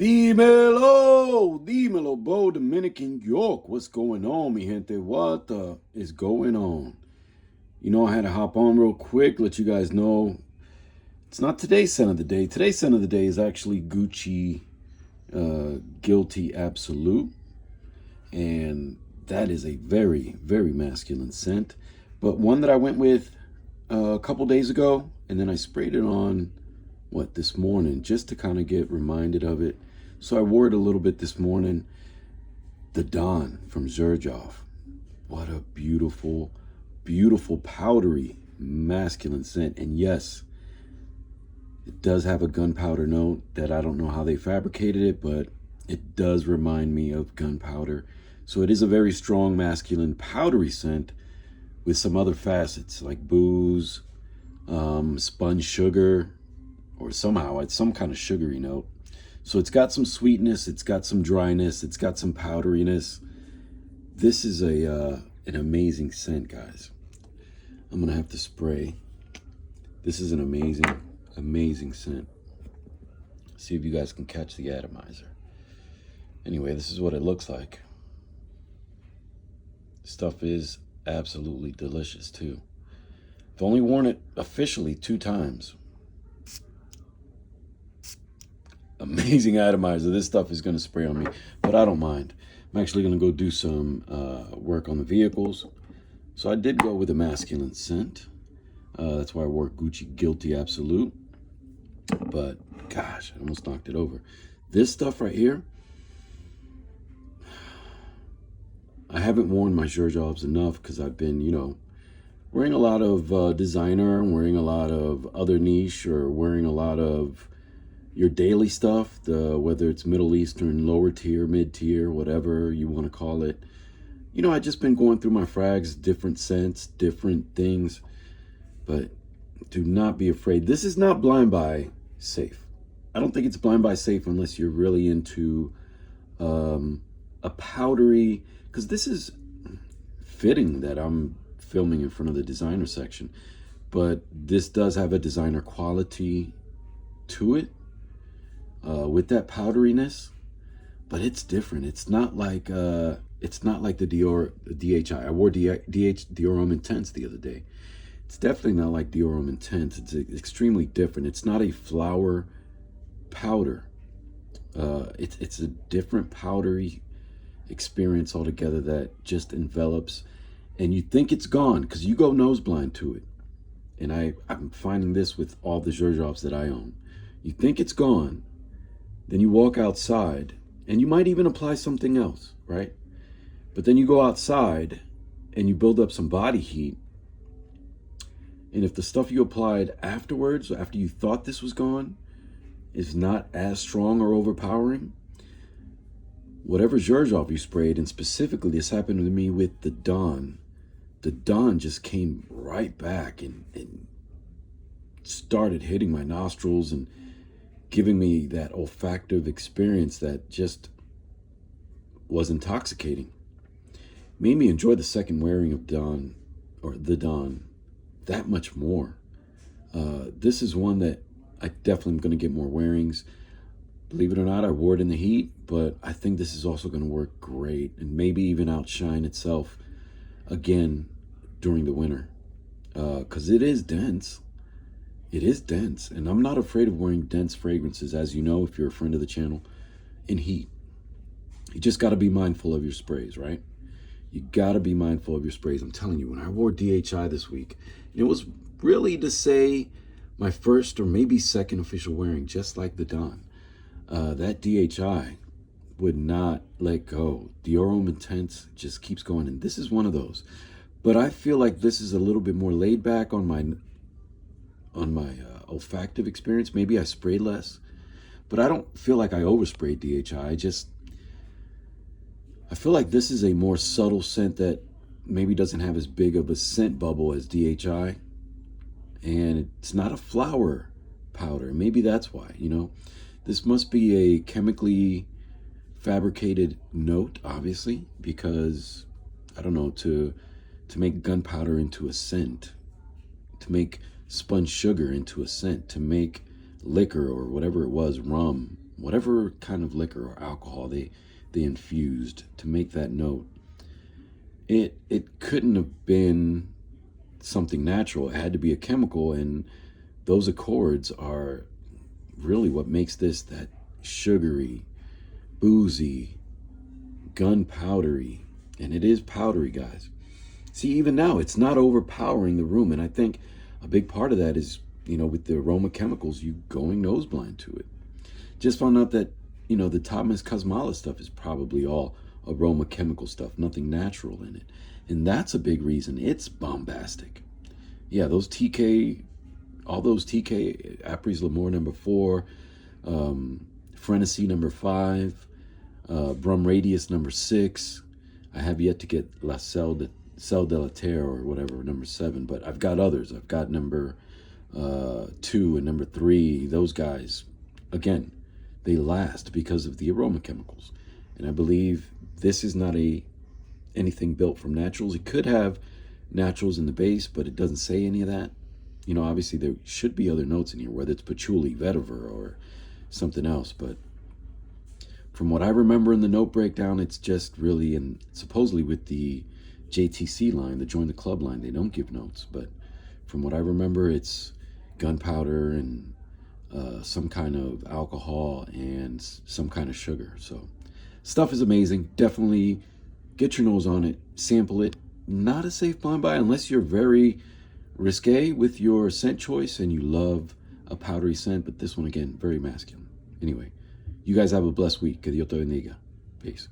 Dímelo, Bo, Dominican York. What's going on, mi gente? What is going on? You know, I had to hop on real quick, let you guys know it's not today's scent of the day. Today's scent of the day is actually Gucci Guilty Absolute. And that is a very, very masculine scent. But one that I went with a couple days ago, and then I sprayed it on, this morning, just to kind of get reminded of it. So I wore it a little bit this morning. The Don from Xerjoff. What a beautiful, beautiful, powdery, masculine scent. And yes, it does have a gunpowder note that I don't know how they fabricated it, but it does remind me of gunpowder. So it is a very strong, masculine, powdery scent with some other facets like booze, spun sugar, or somehow it's some kind of sugary note. So it's got some sweetness, it's got some dryness, it's got some powderiness. This is an amazing scent, guys. I'm gonna have to spray. This is an amazing, amazing scent. See if you guys can catch the atomizer. Anyway, this is what it looks like. Stuff is absolutely delicious too. I've only worn it officially 2 times. Amazing atomizer. This stuff is going to spray on me, but I don't mind. I'm actually going to go do some work on the vehicles. So I did go with a masculine scent. That's why I wore Gucci Guilty Absolute. But gosh, I almost knocked it over. This stuff right here, I haven't worn my Xerjoffs enough because I've been, wearing a lot of designer, wearing a lot of other niche, or wearing a lot of your daily stuff, whether it's Middle Eastern, lower tier, mid tier, whatever you want to call it. I just been going through my frags, different scents, different things, but do not be afraid. This is not blind buy safe. I don't think it's blind buy safe unless you're really into a powdery, because this is fitting that I'm filming in front of the designer section, but this does have a designer quality to it. With that powderiness, but it's different. It's not like the Dior DHI. I wore Dior Homme Intense the other day. It's definitely not like Dior Homme Intense. It's extremely different. It's not a flower powder. It's a different powdery experience altogether that just envelops, and you think it's gone because you go nose blind to it. And I'm finding this with all the Xerjoffs that I own. You think it's gone. Then you walk outside, and you might even apply something else, right? But then you go outside, and you build up some body heat. And if the stuff you applied afterwards, after you thought this was gone, is not as strong or overpowering, whatever Xerjoff you sprayed, and specifically this happened to me with the Don just came right back and started hitting my nostrils and giving me that olfactive experience that just was intoxicating. Made me enjoy the second wearing of the Don that much more. This is one that I definitely am going to get more wearings. Believe it or not, I wore it in the heat, but I think this is also going to work great and maybe even outshine itself again during the winter, because it is dense. It is dense, and I'm not afraid of wearing dense fragrances, as you know, if you're a friend of the channel, in heat. You just got to be mindful of your sprays, right? You got to be mindful of your sprays. I'm telling you, when I wore DHI this week, it was really, to say, my first or maybe second official wearing, just like the Don. That DHI would not let go. Dior Homme Intense just keeps going, and this is one of those. But I feel like this is a little bit more laid back on my olfactive experience. Maybe I sprayed less, but I don't feel like I oversprayed DHI. I feel like this is a more subtle scent that maybe doesn't have as big of a scent bubble as DHI, and it's not a flower powder. Maybe that's why, this must be a chemically fabricated note, obviously, because I don't know, to make gunpowder into a scent, to make spun sugar into a scent, to make liquor or whatever it was, rum, whatever kind of liquor or alcohol they infused to make that note. It couldn't have been something natural. It had to be a chemical, and those accords are really what makes this that sugary, boozy, gunpowdery, and it is powdery, guys. See, even now, it's not overpowering the room, and I think a big part of that is, with the aroma chemicals, you going nose blind to it. Just found out that, the Thomas Kosmala stuff is probably all aroma chemical stuff, nothing natural in it. And that's a big reason it's bombastic. Yeah, all those TK, Apres L'Amour number 4, Frenesy number 5, Brum Radius number 6. I have yet to get La Cell de la Terre or whatever, number 7, but I've got others. I've got number 2 and number 3. Those guys, again, they last because of the aroma chemicals. And I believe this is not anything built from naturals. It could have naturals in the base, but it doesn't say any of that. Obviously there should be other notes in here, whether it's patchouli, vetiver, or something else. But from what I remember in the note breakdown, it's just really, and supposedly with the JTC line, the Join the Club line, they don't give notes. But from what I remember, it's gunpowder and some kind of alcohol and some kind of sugar. So stuff is amazing. Definitely get your nose on it, sample it. Not a safe blind buy unless you're very risque with your scent choice and you love a powdery scent, but this one, again, very masculine. Anyway, you guys have a blessed week. Que Dios te bendiga. Peace.